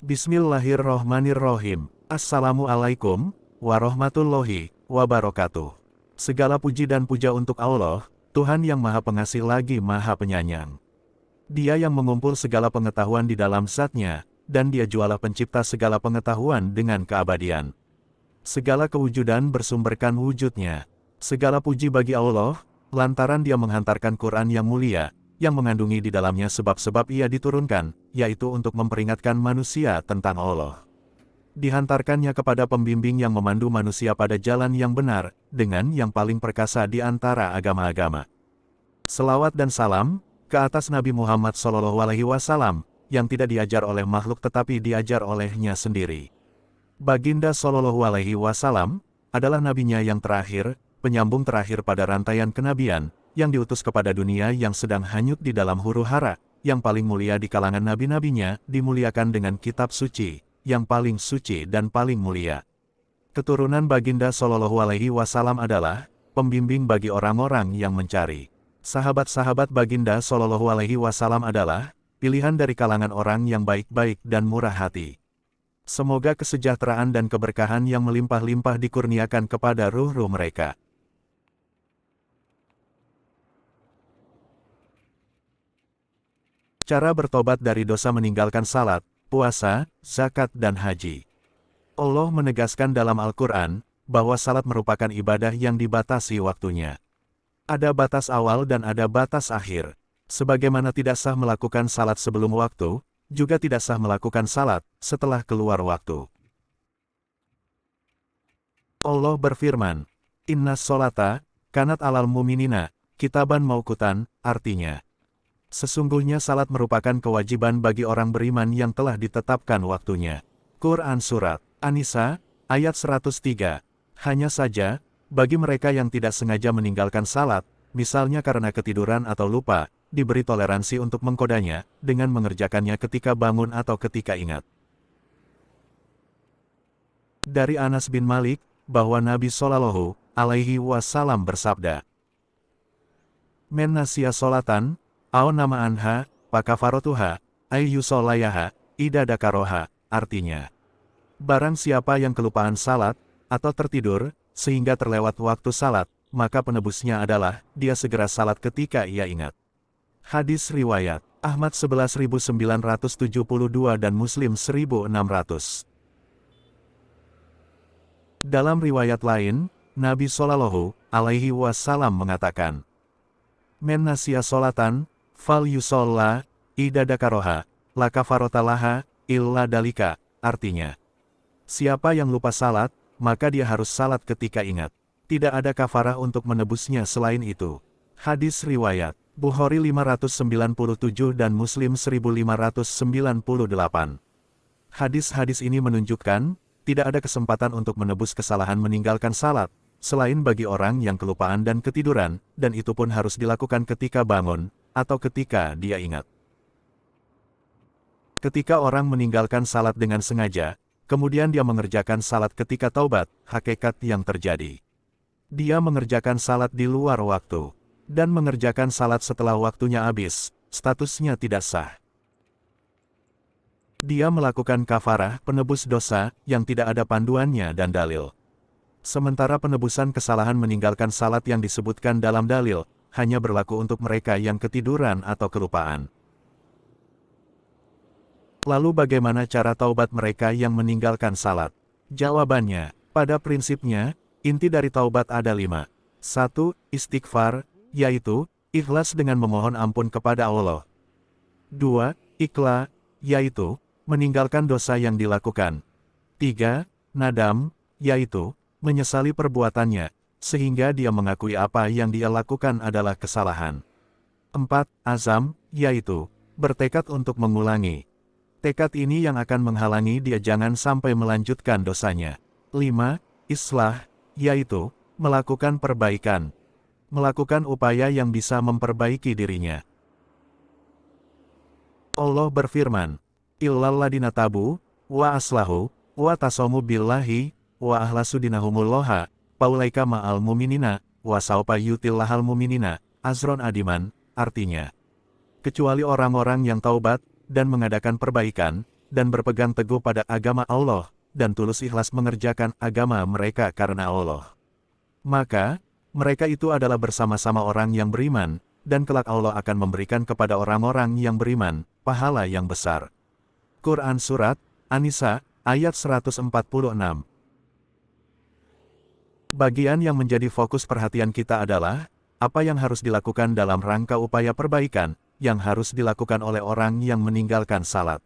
Bismillahirrohmanirrohim. Assalamualaikum warahmatullahi wabarakatuh. Segala puji dan puja untuk Allah, Tuhan yang Maha Pengasih lagi Maha Penyayang. Dia yang mengumpul segala pengetahuan di dalam zat-Nya, dan Dia jualah pencipta segala pengetahuan dengan keabadian. Segala kewujudan bersumberkan wujud-Nya. Segala puji bagi Allah, lantaran Dia menghantarkan Quran yang mulia, yang mengandungi di dalamnya sebab-sebab Ia diturunkan, yaitu untuk memperingatkan manusia tentang Allah. Dihantarkannya kepada pembimbing yang memandu manusia pada jalan yang benar, dengan yang paling perkasa di antara agama-agama. Selawat dan salam ke atas Nabi Muhammad SAW, yang tidak diajar oleh makhluk tetapi diajar olehnya sendiri. Baginda SAW adalah nabinya yang terakhir, penyambung terakhir pada rantaian kenabian, yang diutus kepada dunia yang sedang hanyut di dalam huru-hara, yang paling mulia di kalangan nabi-nabinya, dimuliakan dengan kitab suci, yang paling suci dan paling mulia. Keturunan Baginda SAW adalah pembimbing bagi orang-orang yang mencari. Sahabat-sahabat Baginda SAW adalah pilihan dari kalangan orang yang baik-baik dan murah hati. Semoga kesejahteraan dan keberkahan yang melimpah-limpah dikurniakan kepada ruh-ruh mereka. Cara bertobat dari dosa meninggalkan salat, puasa, zakat dan haji. Allah menegaskan dalam Al-Quran, bahwa salat merupakan ibadah yang dibatasi waktunya. Ada batas awal dan ada batas akhir. Sebagaimana tidak sah melakukan salat sebelum waktu, juga tidak sah melakukan salat setelah keluar waktu. Allah berfirman, Inna sholata, kanat alal muminina, kitaban mauqutan, artinya, sesungguhnya salat merupakan kewajiban bagi orang beriman yang telah ditetapkan waktunya. Quran Surat An-Nisa, ayat 103. Hanya saja, bagi mereka yang tidak sengaja meninggalkan salat, misalnya karena ketiduran atau lupa, diberi toleransi untuk mengkodanya, dengan mengerjakannya ketika bangun atau ketika ingat. Dari Anas bin Malik, bahwa Nabi Shallallahu Alaihi Wasallam bersabda, Men nasiya sholatan, Aw nama anha, pakafarotuha, ayyusolayaha, idadakaroha, artinya, barang siapa yang kelupaan salat, atau tertidur, sehingga terlewat waktu salat, maka penebusnya adalah, dia segera salat ketika ia ingat. Hadis riwayat, Ahmad 11.972 dan Muslim 1.600. Dalam riwayat lain, Nabi Shallallahu Alaihi Wasallam mengatakan, Men nasiya sholatan, fal yusolla, idadakaroha, la kafarotalaha, illa dalika, artinya, siapa yang lupa salat, maka dia harus salat ketika ingat. Tidak ada kafarah untuk menebusnya selain itu. Hadis riwayat, Bukhari 597 dan Muslim 1598. Hadis-hadis ini menunjukkan, tidak ada kesempatan untuk menebus kesalahan meninggalkan salat, selain bagi orang yang kelupaan dan ketiduran, dan itu pun harus dilakukan ketika bangun, atau ketika dia ingat. Ketika orang meninggalkan salat dengan sengaja, kemudian dia mengerjakan salat ketika taubat, hakikat yang terjadi. Dia mengerjakan salat di luar waktu, dan mengerjakan salat setelah waktunya habis, statusnya tidak sah. Dia melakukan kafarah, penebus dosa, yang tidak ada panduannya dan dalil. Sementara penebusan kesalahan meninggalkan salat yang disebutkan dalam dalil, hanya berlaku untuk mereka yang ketiduran atau kelupaan. Lalu bagaimana cara taubat mereka yang meninggalkan salat? Jawabannya, pada prinsipnya, inti dari taubat ada 5. 1. Istighfar, yaitu, ikhlas dengan memohon ampun kepada Allah. 2. Iqla, yaitu, meninggalkan dosa yang dilakukan. 3. Nadam, yaitu, menyesali perbuatannya, sehingga dia mengakui apa yang dia lakukan adalah kesalahan. 4. Azam, yaitu, bertekad untuk mengulangi. Tekad ini yang akan menghalangi dia jangan sampai melanjutkan dosanya. 5. Islah, yaitu, melakukan perbaikan. Melakukan upaya yang bisa memperbaiki dirinya. Allah berfirman, Illalladina tabu, wa aslahu, wa tasomu billahi, wa ahlasu dinahumullaha, paulaika ma'al muminina, wa saupa yutillahal muminina, azron adiman, artinya, kecuali orang-orang yang taubat, dan mengadakan perbaikan, dan berpegang teguh pada agama Allah, dan tulus ikhlas mengerjakan agama mereka karena Allah. Maka, mereka itu adalah bersama-sama orang yang beriman, dan kelak Allah akan memberikan kepada orang-orang yang beriman, pahala yang besar. Quran Surat An-Nisa, ayat 146. Bagian yang menjadi fokus perhatian kita adalah, apa yang harus dilakukan dalam rangka upaya perbaikan, yang harus dilakukan oleh orang yang meninggalkan salat.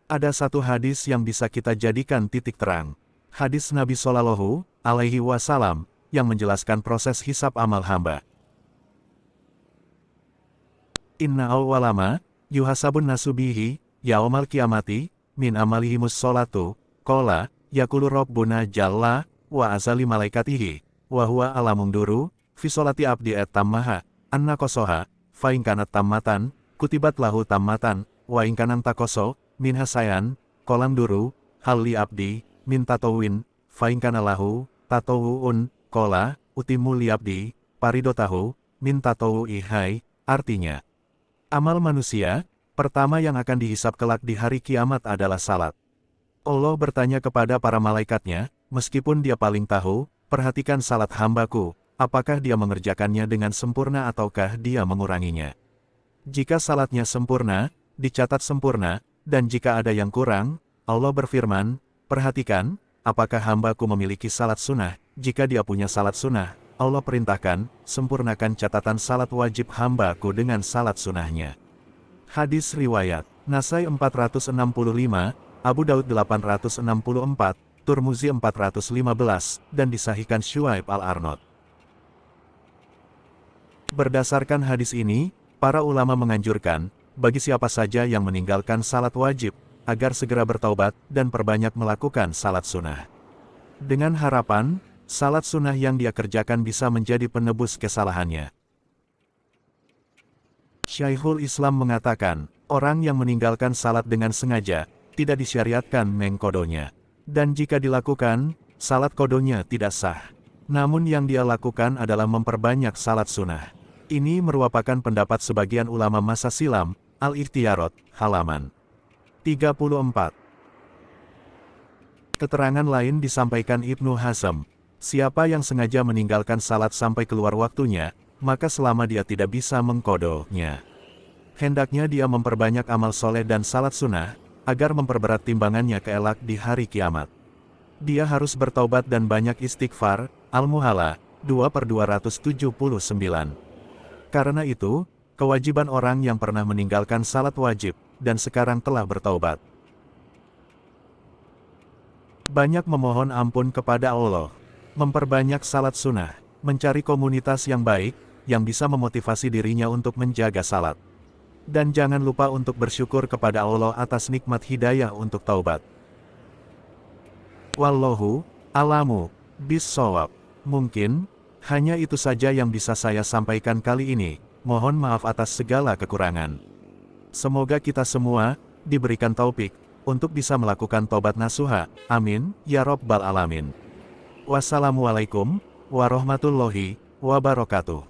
Ada satu hadis yang bisa kita jadikan titik terang. Hadis Nabi Shallallahu Alaihi Wasallam, yang menjelaskan proses hisab amal hamba. Inna awwalama, yuhasabun nasubihi, yaumal kiamati, min amalihimus sholatu, kola, yakulu robbuna jalla, wa azali malaikatihi, wa huwa alamungduru, fisolati abdi et tammaha, anna kosoha, fa ingkanat tammatan, kutibat lahu tammatan, wa ingkanan takoso, min hasayan, kolam duru, hal li abdi, min tatowin, fa ingkana lahu, tatowun, kola, utimu li abdi, paridotahu, min tatowu ihai, artinya. Amal manusia, pertama yang akan dihisab kelak di hari kiamat adalah salat. Allah bertanya kepada para malaikatnya, meskipun dia paling tahu, perhatikan salat hambaku, apakah dia mengerjakannya dengan sempurna ataukah dia menguranginya. Jika salatnya sempurna, dicatat sempurna, dan jika ada yang kurang, Allah berfirman, perhatikan, apakah hambaku memiliki salat sunnah, jika dia punya salat sunnah, Allah perintahkan, sempurnakan catatan salat wajib hambaku dengan salat sunnahnya. Hadis riwayat Nasai 465, Abu Daud 864, Turmuzi 415, dan disahihkan Syuaib Al-Arnaud. Berdasarkan hadis ini, para ulama menganjurkan, bagi siapa saja yang meninggalkan salat wajib, agar segera bertaubat dan perbanyak melakukan salat sunnah. Dengan harapan, salat sunnah yang dia kerjakan bisa menjadi penebus kesalahannya. Syekhul Islam mengatakan, orang yang meninggalkan salat dengan sengaja, tidak disyariatkan mengkodonya. Dan jika dilakukan, salat kodonya tidak sah. Namun yang dia lakukan adalah memperbanyak salat sunnah. Ini merupakan pendapat sebagian ulama masa silam, Al-Ikhtiyarot, halaman 34. Keterangan lain disampaikan Ibnu Hazm. Siapa yang sengaja meninggalkan salat sampai keluar waktunya, maka selama dia tidak bisa mengkodonya, hendaknya dia memperbanyak amal soleh dan salat sunnah, agar memperberat timbangannya kelak di hari kiamat. Dia harus bertaubat dan banyak istighfar, Al-Muhalla, 2/279. Karena itu, kewajiban orang yang pernah meninggalkan salat wajib, dan sekarang telah bertaubat, banyak memohon ampun kepada Allah, memperbanyak salat sunnah, mencari komunitas yang baik, yang bisa memotivasi dirinya untuk menjaga salat. Dan jangan lupa untuk bersyukur kepada Allah atas nikmat hidayah untuk taubat. Wallahu a'lamu bis-shawab. Mungkin, hanya itu saja yang bisa saya sampaikan kali ini. Mohon maaf atas segala kekurangan. Semoga kita semua diberikan taufik untuk bisa melakukan taubat nasuha. Amin, ya Rabbal Alamin. Wassalamualaikum warahmatullahi wabarakatuh.